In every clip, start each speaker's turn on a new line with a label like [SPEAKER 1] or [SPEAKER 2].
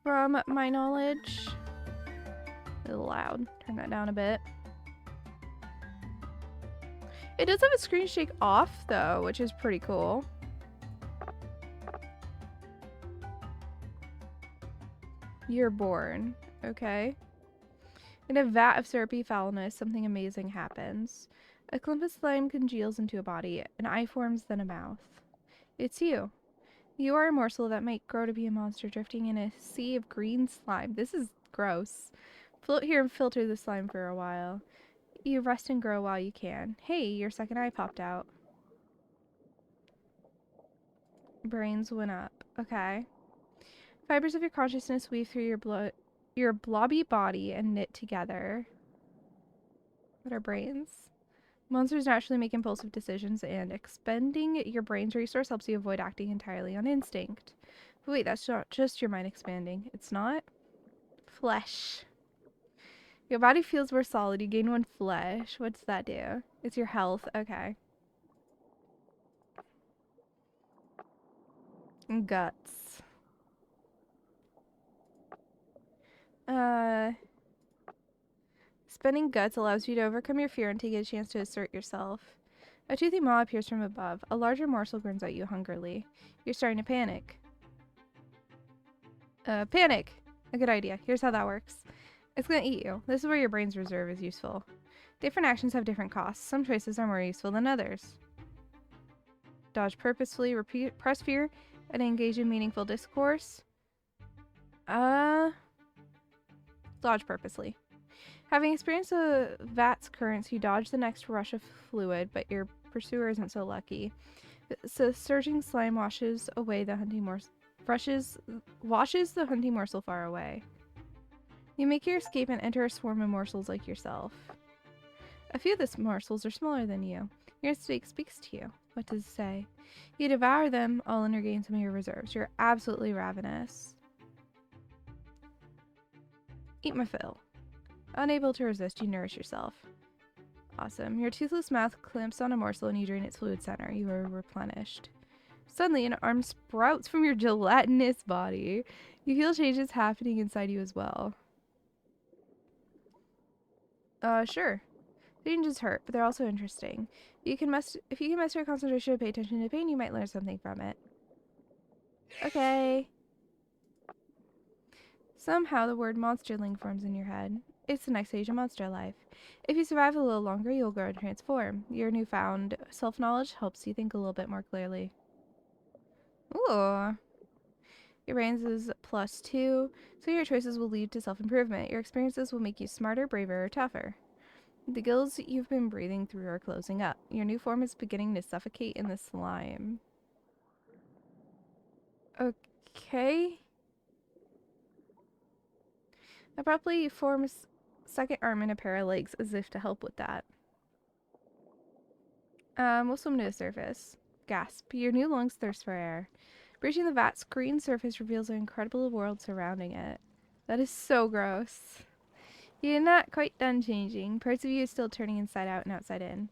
[SPEAKER 1] From my knowledge. A little loud. Turn that down a bit. It does have a screen shake off, though, which is pretty cool. You're born. Okay. In a vat of syrupy foulness, something amazing happens. A clump of slime congeals into a body. An eye forms, then a mouth. It's you. You are a morsel that might grow to be a monster drifting in a sea of green slime. This is gross. Float here and filter the slime for a while. You rest and grow while you can. Hey, your second eye popped out. Brains went up. Okay. Fibers of your consciousness weave through your blobby body and knit together. What are brains? Monsters naturally make impulsive decisions, and expending your brain's resource helps you avoid acting entirely on instinct. But wait, that's not just your mind expanding. It's not? Flesh. Your body feels more solid. You gain 1 flesh. What does that do? It's your health. Okay. And guts. Spending guts allows you to overcome your fear and take a chance to assert yourself. A toothy maw appears from above. A larger morsel grins at you hungrily. You're starting to panic. Panic! A good idea. Here's how that works. It's gonna eat you. This is where your brain's reserve is useful. Different actions have different costs. Some choices are more useful than others. Dodge purposefully, repress fear, and engage in meaningful discourse. Dodge purposely. Having experienced the vat's currents, you dodge the next rush of fluid, but your pursuer isn't so lucky. So surging slime washes away the hunting morsel, washes the hunting morsel far away. You make your escape and enter a swarm of morsels like yourself. A few of the morsels are smaller than you. Your instinct speaks to you. What does it say? You devour them all and regain some of your reserves. You're absolutely ravenous. Eat my fill. Unable to resist, you nourish yourself. Awesome. Your toothless mouth clamps on a morsel and you drain its fluid center. You are replenished. Suddenly, an arm sprouts from your gelatinous body. You feel changes happening inside you as well. Sure. Changes hurt, but they're also interesting. If you can master your concentration and pay attention to pain, you might learn something from it. Okay. Somehow the word monsterling forms in your head. It's the next stage of monster life. If you survive a little longer, you'll grow and transform. Your newfound self-knowledge helps you think a little bit more clearly. Ooh. Your brains is +2, so your choices will lead to self-improvement. Your experiences will make you smarter, braver, or tougher. The gills you've been breathing through are closing up. Your new form is beginning to suffocate in the slime. Okay. Abruptly forms second arm and a pair of legs as if to help with that. We'll swim to the surface. Gasp. Your new lungs thirst for air. Breaching the vat's green surface reveals an incredible world surrounding it. That is so gross. You're not quite done changing. Parts of you are still turning inside out and outside in.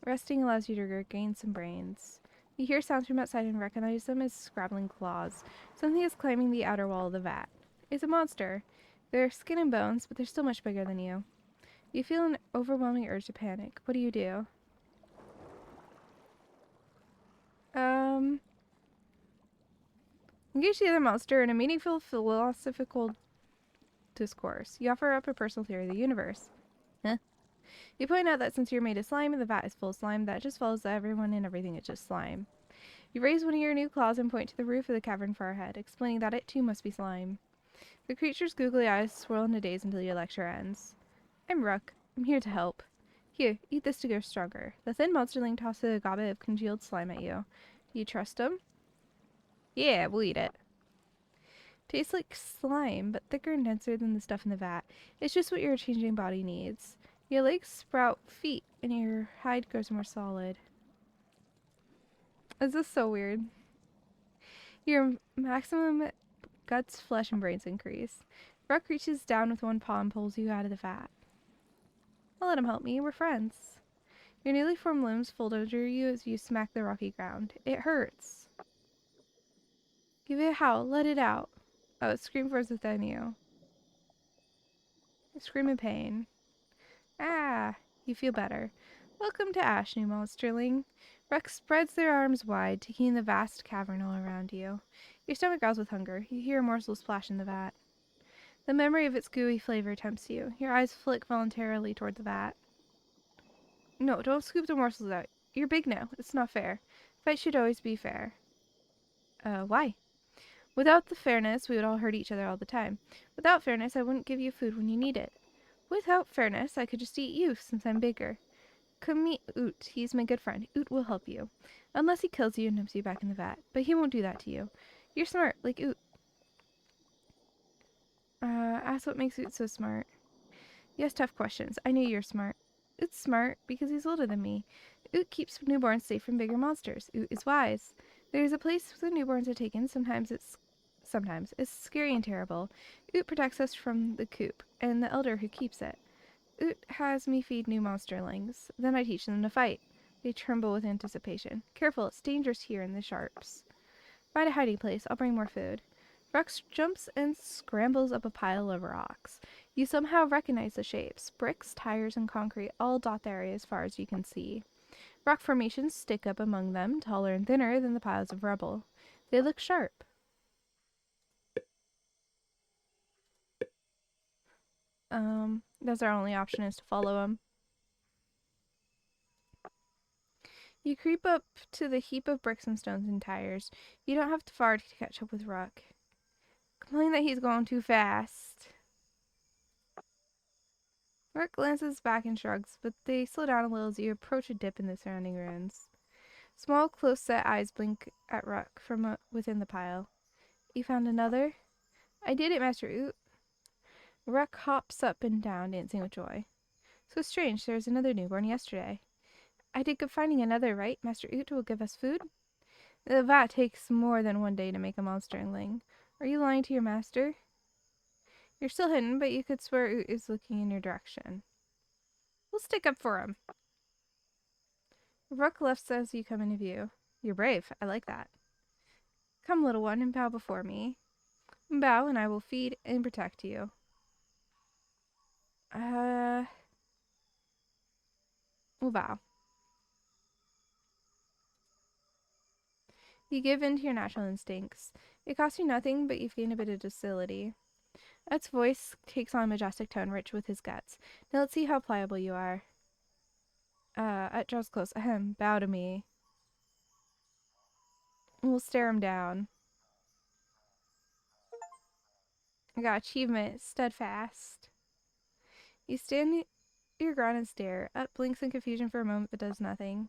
[SPEAKER 1] Resting allows you to regain some brains. You hear sounds from outside and recognize them as scrabbling claws. Something is climbing the outer wall of the vat. It's a monster. They're skin and bones, but they're still much bigger than you. You feel an overwhelming urge to panic. What do? Engage the other monster in a meaningful philosophical discourse. You offer up a personal theory of the universe. Huh? You point out that since you're made of slime and the vat is full of slime, that just follows that everyone and everything is just slime. You raise one of your new claws and point to the roof of the cavern far ahead, explaining that it too must be slime. The creature's googly eyes swirl in a daze until your lecture ends. I'm Rook. I'm here to help. Here, eat this to grow stronger. The thin monsterling tosses a goblet of congealed slime at you. Do you trust him? Yeah, we'll eat it. Tastes like slime, but thicker and denser than the stuff in the vat. It's just what your changing body needs. Your legs sprout feet, and your hide grows more solid. This is so weird. Your maximum guts, flesh, and brains increase. Ruck reaches down with one paw and pulls you out of the vat. I'll let him help me. We're friends. Your newly formed limbs fold under you as you smack the rocky ground. It hurts. Give it a howl. Let it out. Oh, scream force within you. Scream in pain. Ah, you feel better. Welcome to Ash, new monsterling. Rex spreads their arms wide, taking in the vast cavern all around you. Your stomach growls with hunger. You hear a morsel splash in the vat. The memory of its gooey flavor tempts you. Your eyes flick voluntarily toward the vat. No, don't scoop the morsels out. You're big now. It's not fair. Fight should always be fair. Why? Without the fairness, we would all hurt each other all the time. Without fairness, I wouldn't give you food when you need it. Without fairness, I could just eat you, since I'm bigger. Come meet Oot. He's my good friend. Oot will help you. Unless he kills you and dumps you back in the vat. But he won't do that to you. You're smart, like Oot. Ask what makes Oot so smart. Yes, tough questions. I know you're smart. Oot's smart because he's older than me. Oot keeps newborns safe from bigger monsters. Oot is wise. There's a place the newborns are taken. Sometimes it's scary and terrible. Oot protects us from the coop and the elder who keeps it. Oot has me feed new monsterlings. Then I teach them to fight. They tremble with anticipation. Careful, it's dangerous here in the sharps. Find a hiding place. I'll bring more food. Rex jumps and scrambles up a pile of rocks. You somehow recognize the shapes. Bricks, tires, and concrete all dot the area as far as you can see. Rock formations stick up among them, taller and thinner than the piles of rubble. They look sharp. That's our only option is to follow them. You creep up to the heap of bricks and stones and tires. You don't have far to catch up with Ruck. Complain that he's going too fast. Ruck glances back and shrugs, but they slow down a little as you approach a dip in the surrounding ruins. Small, close-set eyes blink at Ruck from within the pile. You found another? I did it, Master Oot. Ruck hops up and down, dancing with joy. So strange, there was another newborn yesterday. I did good finding another, right? Master Oot will give us food? The vat takes more than one day to make a monsterling. Are you lying to your master? You're still hidden, but you could swear Oot is looking in your direction. We'll stick up for him. Ruck lifts as you come into view. You're brave. I like that. Come, little one, and bow before me. Bow, and I will feed and protect you. We'll bow. You give in to your natural instincts. It costs you nothing, but you've gained a bit of docility. Ut's voice takes on a majestic tone, rich with his guts. Now let's see how pliable you are. Ut draws close. Ahem, bow to me. We'll stare him down. I got achievement, steadfast. You stand your ground and stare. Ut blinks in confusion for a moment, but does nothing.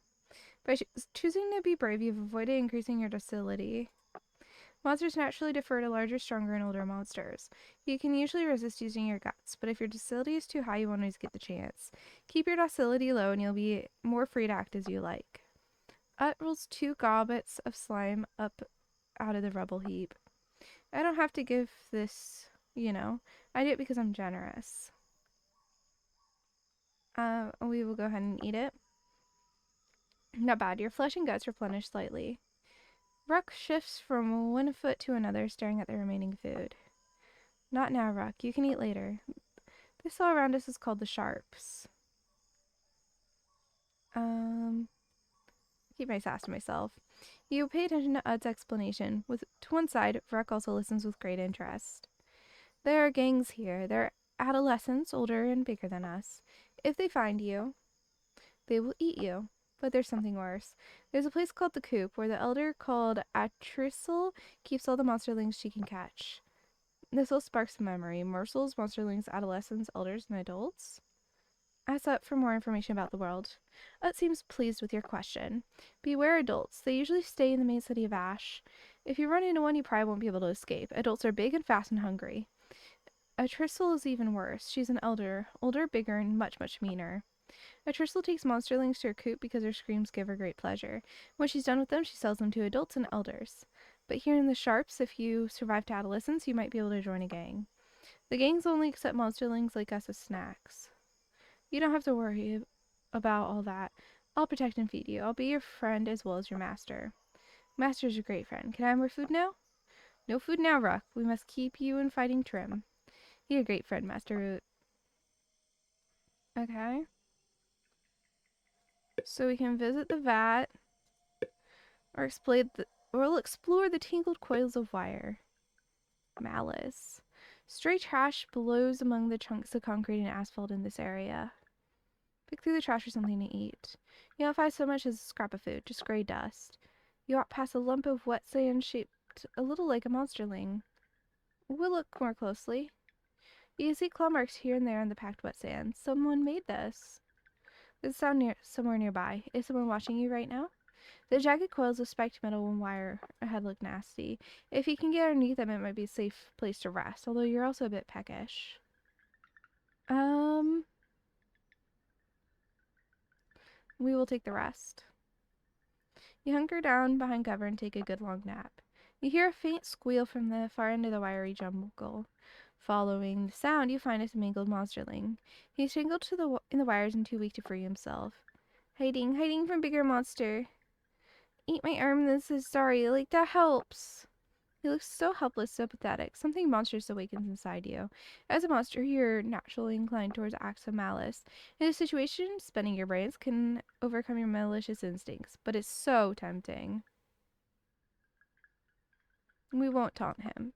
[SPEAKER 1] By choosing to be brave, you've avoided increasing your docility. Monsters naturally defer to larger, stronger, and older monsters. You can usually resist using your guts, but if your docility is too high, you won't always get the chance. Keep your docility low, and you'll be more free to act as you like. Ut rolls 2 gobbets of slime up out of the rubble heap. I don't have to give this, I do it because I'm generous. We will go ahead and eat it. Not bad. Your flesh and guts replenish slightly. Ruck shifts from one foot to another, staring at the remaining food. Not now, Ruck. You can eat later. This all around us is called the sharps. Keep my sass to myself. You pay attention to Ud's explanation. To one side, Ruck also listens with great interest. There are gangs here. They're adolescents, older and bigger than us. If they find you, they will eat you. But there's something worse. There's a place called the Coop, where the elder called Atrisel keeps all the monsterlings she can catch. This will spark some memory. Morsels, monsterlings, adolescents, elders, and adults? Ask Ut for more information about the world. Ut seems pleased with your question. Beware adults. They usually stay in the main city of Ash. If you run into one, you probably won't be able to escape. Adults are big and fast and hungry. Atrisel is even worse. She's an elder, older, bigger, and much, much meaner. Atrisel takes monsterlings to her coop because her screams give her great pleasure. When she's done with them, she sells them to adults and elders. But here in the Sharps, if you survive to adolescence, you might be able to join a gang. The gangs only accept monsterlings like us as snacks. You don't have to worry about all that. I'll protect and feed you. I'll be your friend as well as your master. Master's a great friend. Can I have more food now? No food now, Ruck. We must keep you in fighting trim. You're a great friend, Master Root. Okay. So we can visit the vat, or we'll explore the tangled coils of wire. Malice. Stray trash blows among the chunks of concrete and asphalt in this area. Pick through the trash for something to eat. You won't find so much as a scrap of food, just gray dust. You walk past a lump of wet sand shaped a little like a monsterling. We'll look more closely. You can see claw marks here and there on the packed wet sand. Someone made this. There's a sound somewhere nearby. Is someone watching you right now? The jagged coils of spiked metal and wire ahead look nasty. If you can get underneath them, it might be a safe place to rest, although you're also a bit peckish. We will take the rest. You hunker down behind cover and take a good long nap. You hear a faint squeal from the far end of the wiry jungle. Following the sound, you find a mangled monsterling. He's tangled in the wires and too weak to free himself. Hiding from bigger monster. Eat my arm, this is sorry, like that helps. He looks so helpless, so pathetic. Something monstrous awakens inside you. As a monster, you're naturally inclined towards acts of malice. In this situation, spending your brains can overcome your malicious instincts, but it's so tempting. We won't taunt him.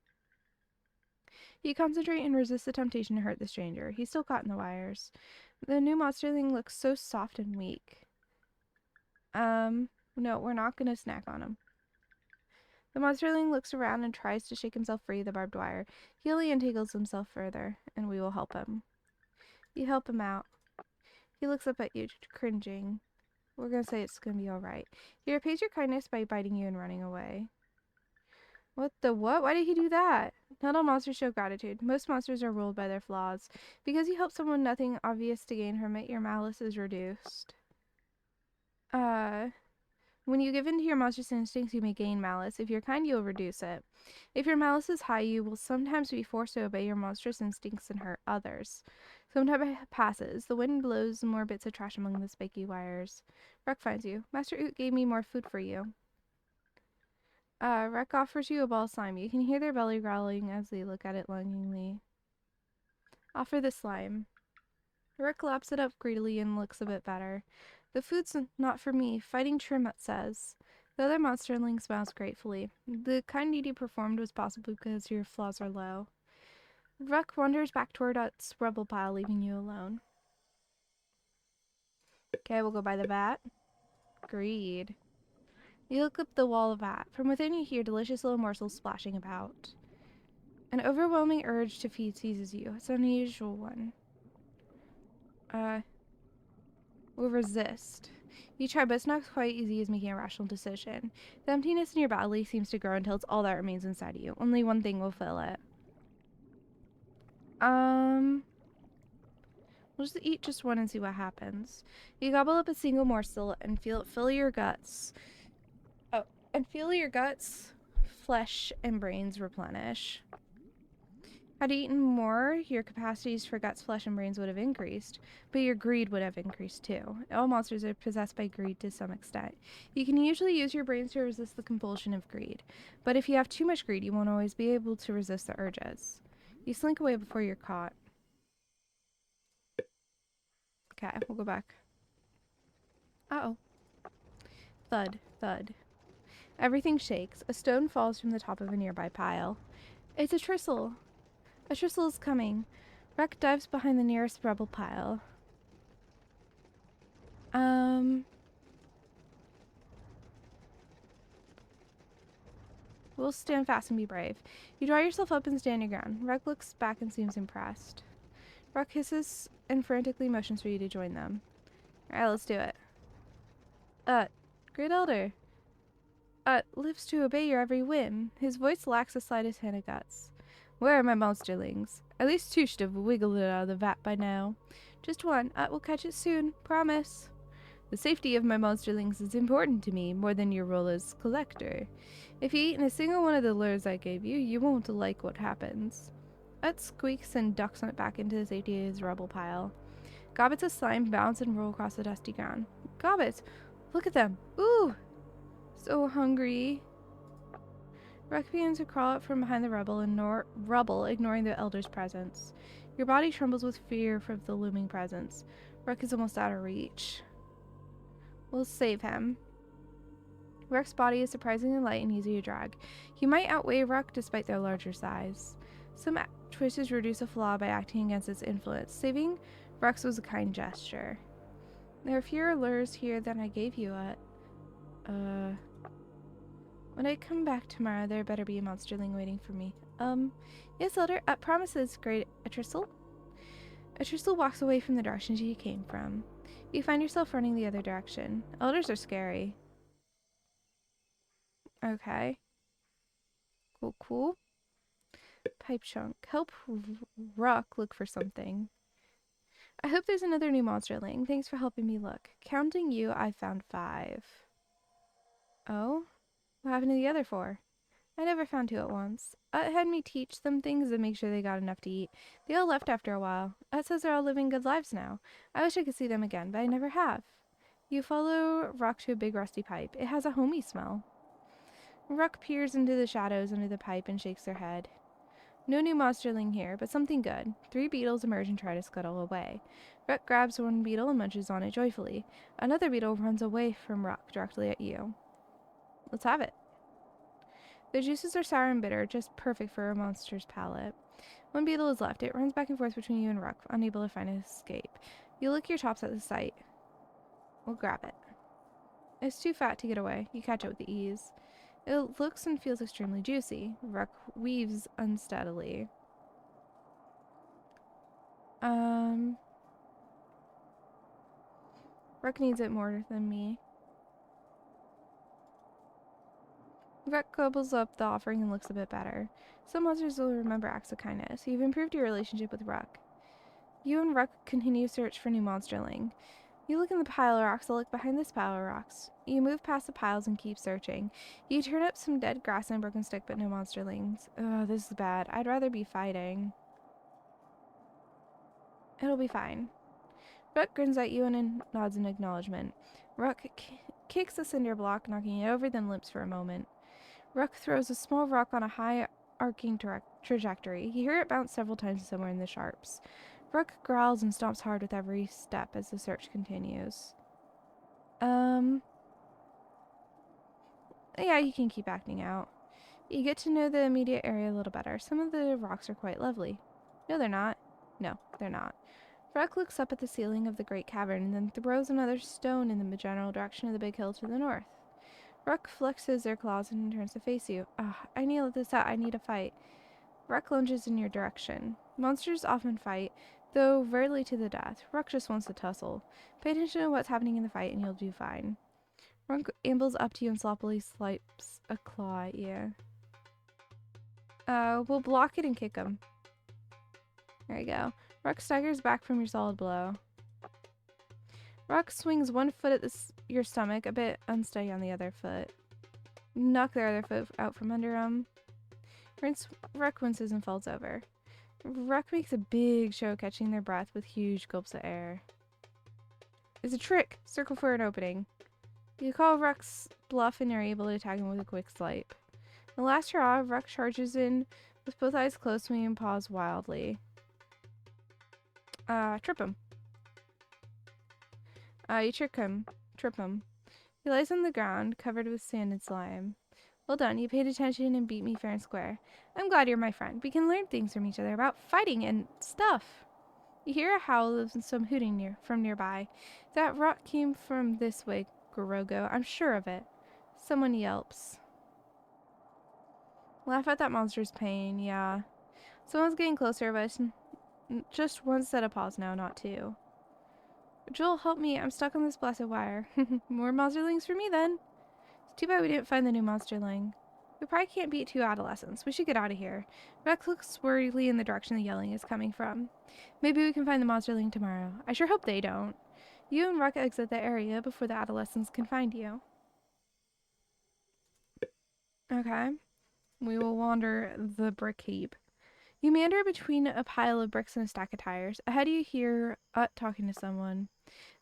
[SPEAKER 1] You concentrate and resist the temptation to hurt the stranger. He's still caught in the wires. The new monsterling looks so soft and weak. No, we're not gonna snack on him. The monsterling looks around and tries to shake himself free of the barbed wire. He only untangles himself further, and we will help him. You help him out. He looks up at you, cringing. We're gonna say it's gonna be alright. He repays your kindness by biting you and running away. What the what? Why did he do that? Not all monsters show gratitude. Most monsters are ruled by their flaws. Because you help someone nothing obvious to gain from it, your malice is reduced. When you give in to your monstrous instincts, you may gain malice. If you're kind, you'll reduce it. If your malice is high, you will sometimes be forced to obey your monstrous instincts and hurt others. Some time passes. The wind blows more bits of trash among the spiky wires. Ruck finds you. Master Oot gave me more food for you. Ruck offers you a ball of slime. You can hear their belly growling as they look at it longingly. Offer the slime. Ruck laps it up greedily and looks a bit better. The food's not for me. Fighting trim, it says. The other monsterling smiles gratefully. The kind deed you performed was possible because your flaws are low. Ruck wanders back toward its rubble pile, leaving you alone. Okay, we'll go by the vat. Greed. You look up the wall of vat. From within you hear delicious little morsels splashing about. An overwhelming urge to feed seizes you. It's an unusual one. We'll resist. You try, but it's not quite easy as making a rational decision. The emptiness in your belly seems to grow until it's all that remains inside of you. Only one thing will fill it. We'll just eat just one and see what happens. You gobble up a single morsel and feel it fill your guts. Flesh and brains replenish. Had you eaten more, your capacities for guts, flesh, and brains would have increased, but your greed would have increased too. All monsters are possessed by greed to some extent. You can usually use your brains to resist the compulsion of greed, but if you have too much greed, you won't always be able to resist the urges. You slink away before you're caught. Okay, we'll go back. Uh-oh. Thud, thud. Everything shakes. A stone falls from the top of a nearby pile. It's a tristle. A tristle is coming. Ruck dives behind the nearest rubble pile. We'll stand fast and be brave. You draw yourself up and stand your ground. Ruck looks back and seems impressed. Ruck hisses and frantically motions for you to join them. Alright, let's do it. Great Elder. Lives to obey your every whim. His voice lacks the slightest hint of guts. Where are my monsterlings? At least two should have wiggled it out of the vat by now. Just one. We'll catch it soon. Promise. The safety of my monsterlings is important to me, more than your role as collector. If you eat a single one of the lures I gave you, you won't like what happens. Squeaks and ducks went back into the safety of his rubble pile. Gobbets of slime bounce and roll across the dusty ground. Gobbets! Look at them! Ooh! So hungry. Ruck begins to crawl out from behind the rubble, ignoring the elder's presence. Your body trembles with fear from the looming presence. Ruck is almost out of reach. We'll save him. Ruck's body is surprisingly light and easy to drag. He might outweigh Ruck despite their larger size. Some choices reduce a flaw by acting against its influence. Saving Ruck's was a kind gesture. There are fewer lures here than I gave you at. When I come back tomorrow, there better be a monsterling waiting for me. Yes, Elder. Promises, great Atristal. Atristal walks away from the direction she came from. You find yourself running the other direction. Elders are scary. Okay. Cool. Pipe chunk. Help Ruck look for something. I hope there's another new monsterling. Thanks for helping me look. Counting you, I found 5. Oh? What happened to the other 4? I never found 2 at once. Had me teach them things and make sure they got enough to eat. They all left after a while. Says they're all living good lives now. I wish I could see them again, but I never have. You follow Ruck to a big rusty pipe. It has a homey smell. Ruck peers into the shadows under the pipe and shakes their head. No new monsterling here, but something good. 3 beetles emerge and try to scuttle away. Ruck grabs one beetle and munches on it joyfully. Another beetle runs away from Ruck directly at you. Let's have it. The juices are sour and bitter, just perfect for a monster's palate. 1 beetle is left. It runs back and forth between you and Ruck, unable to find an escape. You lick your chops at the sight. We'll grab it. It's too fat to get away. You catch it with ease. It looks and feels extremely juicy. Ruck weaves unsteadily. Ruck needs it more than me. Ruck gobbles up the offering and looks a bit better. Some monsters will remember acts of kindness. You've improved your relationship with Ruck. You and Ruck continue search for new monsterling. You look in the pile of rocks. I'll look behind this pile of rocks. You move past the piles and keep searching. You turn up some dead grass and a broken stick, but no monsterlings. Ugh, this is bad. I'd rather be fighting. It'll be fine. Ruck grins at you and nods in acknowledgement. Ruck kicks the cinder block, knocking it over, then limps for a moment. Ruck throws a small rock on a high arcing trajectory. You hear it bounce several times somewhere in the sharps. Ruck growls and stomps hard with every step as the search continues. Yeah, you can keep acting out. You get to know the immediate area a little better. Some of the rocks are quite lovely. No, they're not. No, they're not. Ruck looks up at the ceiling of the great cavern and then throws another stone in the general direction of the big hill to the north. Ruck flexes their claws and turns to face you. I need to let this out. I need to fight. Ruck lunges in your direction. Monsters often fight, though rarely to the death. Ruck just wants to tussle. Pay attention to what's happening in the fight and you'll do fine. Ruck ambles up to you and sloppily swipes a claw at you. We'll block it and kick him. There you go. Ruck staggers back from your solid blow. Ruck swings one foot at your stomach, a bit unsteady on the other foot. Knock the other foot out from under him. Ruck winces and falls over. Ruck makes a big show catching their breath with huge gulps of air. It's a trick! Circle for an opening. You call Ruck's bluff and are able to tag him with a quick swipe. The last hurrah, Ruck charges in with both eyes closed, swinging paws wildly. Trip him. You trip him. He lies on the ground, covered with sand and slime. Well done, you paid attention and beat me fair and square. I'm glad you're my friend. We can learn things from each other about fighting and stuff. You hear a howl and some hooting from nearby. That rock came from this way, Gorogo. I'm sure of it. Someone yelps. Laugh at that monster's pain, yeah. Someone's getting closer, but it's just one set of paws now, not 2. Joel, help me. I'm stuck on this blessed wire. More monsterlings for me, then. It's too bad we didn't find the new monsterling. We probably can't beat 2 adolescents. We should get out of here. Rex looks worriedly in the direction the yelling is coming from. Maybe we can find the monsterling tomorrow. I sure hope they don't. You and Ruck exit the area before the adolescents can find you. Okay. We will wander the brick heap. You meander between a pile of bricks and a stack of tires. Ahead you hear talking to someone.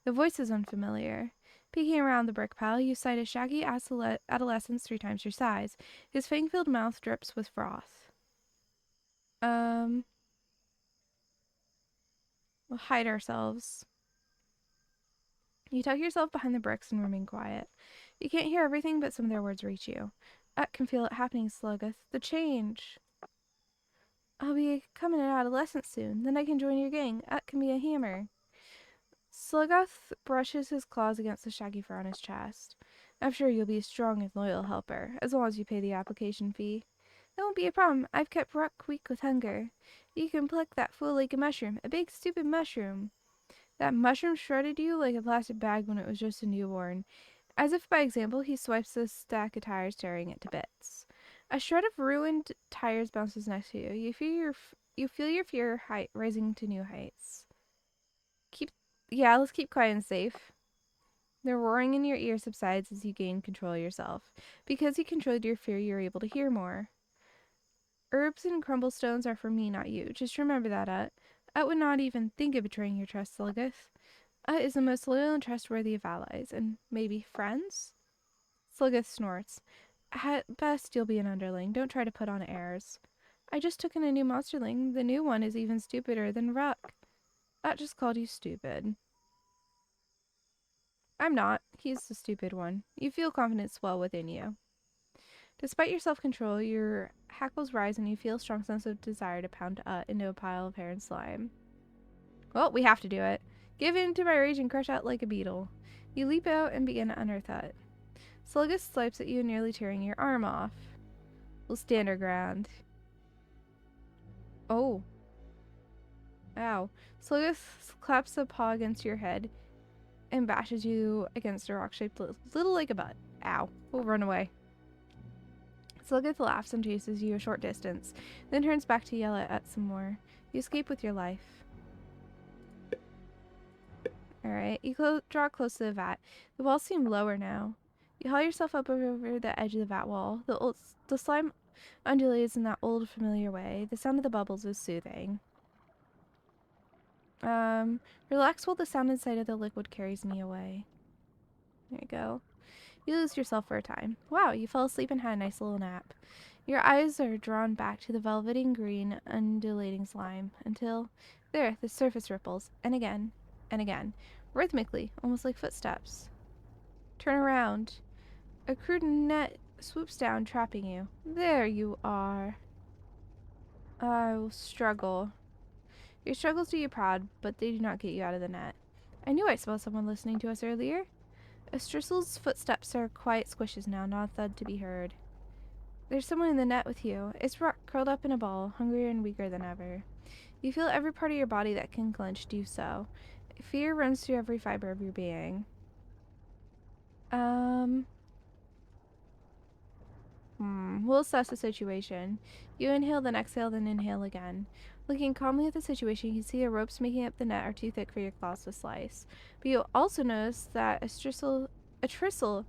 [SPEAKER 1] The voice is unfamiliar. Peeking around the brick pile, you sight a shaggy adolescent 3 times your size. His fang-filled mouth drips with froth. We'll hide ourselves. You tuck yourself behind the bricks and remain quiet. You can't hear everything, but some of their words reach you. Ut can feel it happening, Sluggeth. The change. I'll be becoming an adolescent soon. Then I can join your gang. Ut can be a hammer. Sluggoth brushes his claws against the shaggy fur on his chest. I'm sure you'll be a strong and loyal helper, as long as you pay the application fee. That won't be a problem. I've kept Ruck weak with hunger. You can pluck that fool like a mushroom. A big, stupid mushroom. That mushroom shredded you like a plastic bag when it was just a newborn. As if by example, he swipes the stack of tires, tearing it to bits. A shred of ruined tires bounces next to you. You feel your fear rising to new heights. Let's keep quiet and safe. The roaring in your ear subsides as you gain control of yourself. Because you controlled your fear, you're able to hear more. Herbs and crumble stones are for me, not you. Just remember that, Ut. Ut would not even think of betraying your trust, Sluggeth. Ut is the most loyal and trustworthy of allies, and maybe friends? Sluggeth snorts. At best, you'll be an underling. Don't try to put on airs. I just took in a new monsterling. The new one is even stupider than Ruck. Ut just called you stupid. I'm not. He's the stupid one. You feel confidence swell within you. Despite your self-control, your hackles rise and you feel a strong sense of desire to pound Ut into a pile of hair and slime. Well, we have to do it. Give in to my rage and crush Ut like a beetle. You leap out and begin to unearth Ut. Sluggus swipes at you, nearly tearing your arm off. We'll stand our ground. Oh. Ow. Sluggus claps a paw against your head and bashes you against a rock shaped little like a butt. Ow. We'll run away. Sluggus laughs and chases you a short distance, then turns back to yell at some more. You escape with your life. Alright, you draw close to the vat. The walls seem lower now. You haul yourself up over the edge of the vat wall. The slime undulates in that old familiar way. The sound of the bubbles is soothing. Relax while the sound inside of the liquid carries me away. There you go. You lose yourself for a time. Wow, you fell asleep and had a nice little nap. Your eyes are drawn back to the velveting green, undulating slime until, there, the surface ripples, and again, rhythmically, almost like footsteps. Turn around. A crude net swoops down, trapping you. There you are. I will struggle. Your struggles do you proud, but they do not get you out of the net. I knew I smelled someone listening to us earlier. Estrissel's footsteps are quiet squishes now, not a thud to be heard. There's someone in the net with you. It's Rock, curled up in a ball, hungrier and weaker than ever. You feel every part of your body that can clench do so. Fear runs through every fiber of your being. We'll assess the situation. You inhale, then exhale, then inhale again. Looking calmly at the situation, you can see the ropes making up the net are too thick for your claws to slice. But you'll also notice that a tristle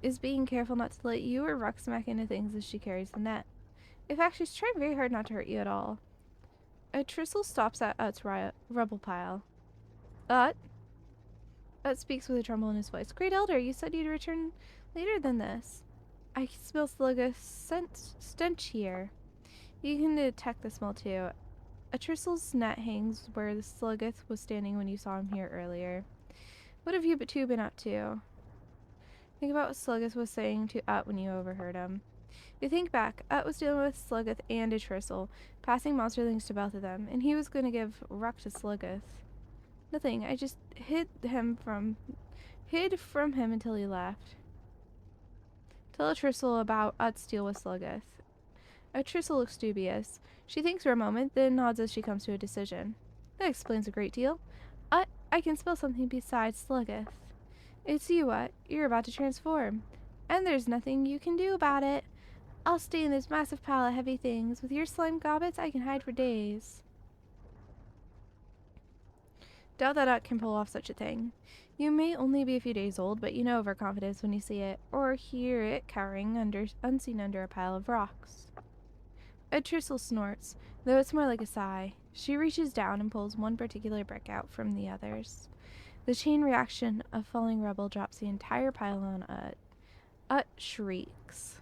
[SPEAKER 1] is being careful not to let you or Ruck smack into things as she carries the net. In fact, she's trying very hard not to hurt you at all. A tristle stops at Ut's rubble pile. Ut speaks with a tremble in his voice. Great Elder, you said you'd return later than this. I can smell Sluggus stench here. You can detect the smell too. A tristle's net hangs where the Sluggeth was standing when you saw him here earlier. What have you two been up to? Think about what Sluggeth was saying to Ut when you overheard him. You think back, Ut was dealing with Sluggeth and a tristle, passing monsterlings to both of them, and he was going to give Ruck to Sluggeth. Nothing, I just hid from him until he left. Tell a tristle about Ut's deal with Sluggeth. A tristle looks dubious. She thinks for a moment, then nods as she comes to a decision. That explains a great deal. I can smell something besides Sluggeth. It's you, Ut. You're about to transform. And there's nothing you can do about it. I'll stay in this massive pile of heavy things. With your slime gobbets, I can hide for days. Doubt that Ut can pull off such a thing. You may only be a few days old, but you know overconfidence when you see it, or hear it cowering unseen under a pile of rocks. A tristle snorts, though it's more like a sigh. She reaches down and pulls one particular brick out from the others. The chain reaction of falling rubble drops the entire pile on Ut. Ut shrieks.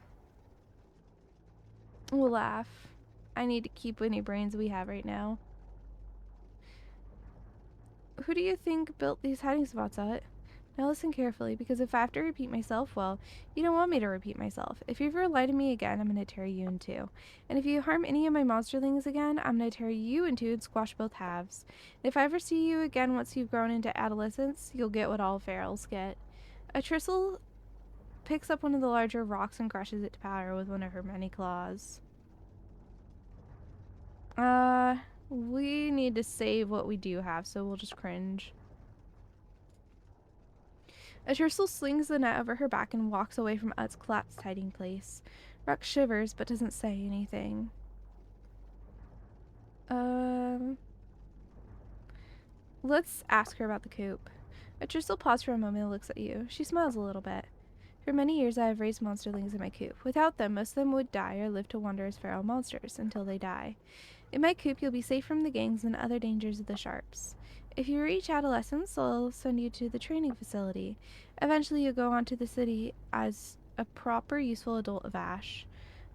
[SPEAKER 1] We'll laugh. I need to keep any brains we have right now. Who do you think built these hiding spots, Ut? Now listen carefully, because if I have to repeat myself, well, you don't want me to repeat myself. If you ever lie to me again, I'm gonna tear you in two. And if you harm any of my monsterlings again, I'm gonna tear you in two and squash both halves. And if I ever see you again once you've grown into adolescence, you'll get what all ferals get. A Tristle picks up one of the larger rocks and crushes it to powder with one of her many claws. We need to save what we do have, so we'll just cringe. Ursula slings the net over her back and walks away from Ut's collapsed hiding place. Ruck shivers but doesn't say anything. Let's ask her about the coop. Ursula pauses for a moment and looks at you. She smiles a little bit. For many years I have raised monsterlings in my coop. Without them, most of them would die or live to wander as feral monsters until they die. In my coop, you'll be safe from the gangs and other dangers of the sharps. If you reach adolescence, I'll send you to the training facility. Eventually, you'll go on to the city as a proper, useful adult of Ash.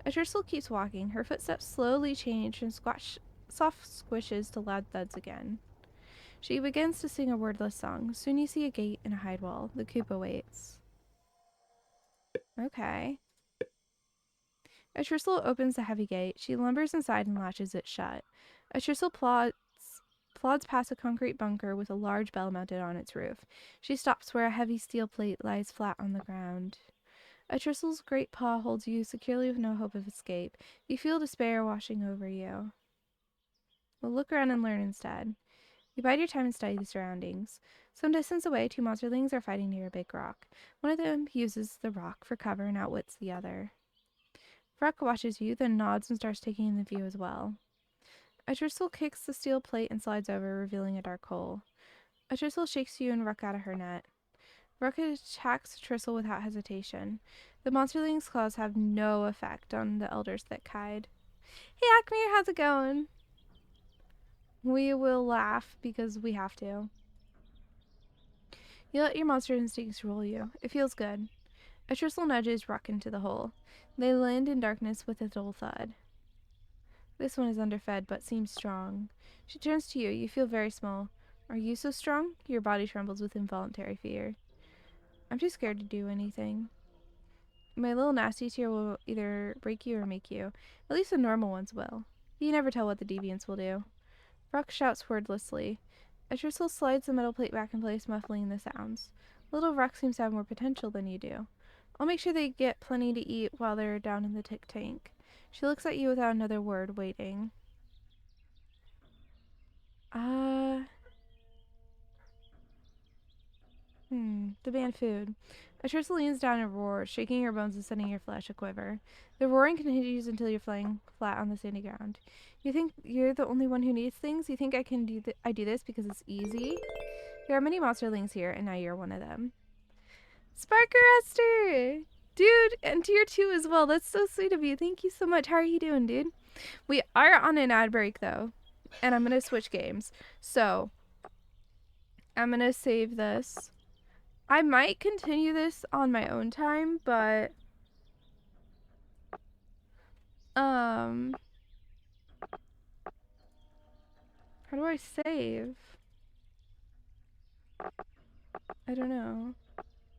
[SPEAKER 1] Ursula keeps walking. Her footsteps slowly change from soft squishes to loud thuds again. She begins to sing a wordless song. Soon you see a gate and a hide wall. The coop awaits. Okay. Ursula opens the heavy gate. She lumbers inside and latches it shut. Ursula plods past a concrete bunker with a large bell mounted on its roof. She stops where a heavy steel plate lies flat on the ground. Ursula's great paw holds you securely with no hope of escape. You feel despair washing over you. Well, look around and learn instead. You bide your time and study the surroundings. Some distance away, two monsterlings are fighting near a big rock. One of them uses the rock for cover and outwits the other. Ruck watches you, then nods and starts taking in the view as well. Ursula kicks the steel plate and slides over, revealing a dark hole. Ursula shakes you and Ruck out of her net. Ruck attacks Ursula without hesitation. The monsterling's claws have no effect on the elder's thick hide. Hey Acmere, how's it going? We will laugh because we have to. You let your monster instincts rule you. It feels good. Ursula nudges Ruck into the hole. They land in darkness with a dull thud. This one is underfed but seems strong. She turns to you. You feel very small. Are you so strong? Your body trembles with involuntary fear. I'm too scared to do anything. My little nasties here will either break you or make you. At least the normal ones will. You never tell what the deviants will do. Ruck shouts wordlessly. Ursula slides the metal plate back in place, muffling the sounds. Little Ruck seems to have more potential than you do. I'll make sure they get plenty to eat while they're down in the tick tank. She looks at you without another word, waiting. Demand food. Ursula leans down and roars, shaking your bones and sending your flesh a quiver. The roaring continues until you're flying flat on the sandy ground. You think you're the only one who needs things? You think I do this because it's easy? There are many monsterlings here, and now you're one of them. Sparker Esther! Dude, and tier 2 as well. That's so sweet of you. Thank you so much. How are you doing, dude? We are on an ad break, though. And I'm going to switch games. So, I'm going to save this. I might continue this on my own time, but... How do I save? I don't know.